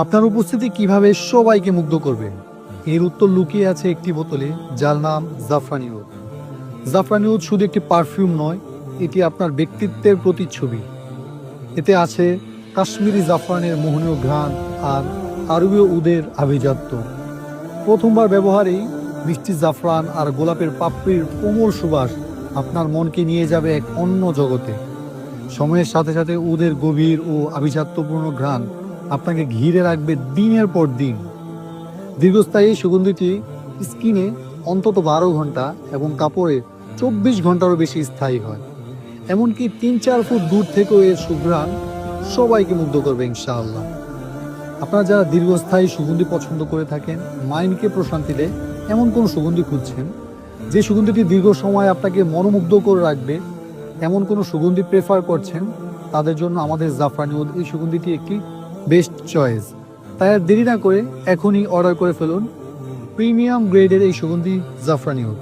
আপনার উপস্থিতি কিভাবে সবাইকে মুগ্ধ করবে? এর উত্তর লুকিয়ে আছে একটি বোতলে, যার নাম জাফরানি ওদ। জাফরানি ওদ শুধু একটি পারফিউম নয়, এটি আপনার ব্যক্তিত্বের প্রতিচ্ছবি। এতে আছে কাশ্মীরি জাফরানের মোহনীয় ঘ্রাণ আর আরবীয় উদের আভিজাত্য। প্রথমবার ব্যবহারেই মিষ্টি জাফরান আর গোলাপের পাপড়ির কোমল সুবাস আপনার মনকে নিয়ে যাবে এক অন্য জগতে। সময়ের সাথে সাথে উদের গভীর ও আভিজাত্যপূর্ণ ঘ্রাণ আপনাকে ঘিরে রাখবে দিনের পর দিন। দীর্ঘস্থায়ী সুগন্ধিটি স্কিনে অন্তত 12 ঘন্টা এবং কাপড়ে 24 ঘন্টারও বেশি স্থায়ী হয়। এমনকি 3-4 ফুট দূর থেকেও এর সুঘ্রাণ সবাইকে মুগ্ধ করবে ইনশাআল্লাহ। আপনারা যারা দীর্ঘস্থায়ী সুগন্ধি পছন্দ করে থাকেন, মাইন্ডকে প্রশান্তি দেয় এমন কোন সুগন্ধি খুঁজছেন, যে সুগন্ধিটি দীর্ঘ সময় আপনাকে মনোমুগ্ধ করে রাখবে, এমন কোনো সুগন্ধি প্রেফার করছেন, তাদের জন্য আমাদের জাফরানি ওদ এই সুগন্ধিটি একটি বেস্ট চয়েস। তাই আর দেরি না করে এখনই অর্ডার করে ফেলুন প্রিমিয়াম গ্রেডের এই সুগন্ধি জাফরানি ওদ।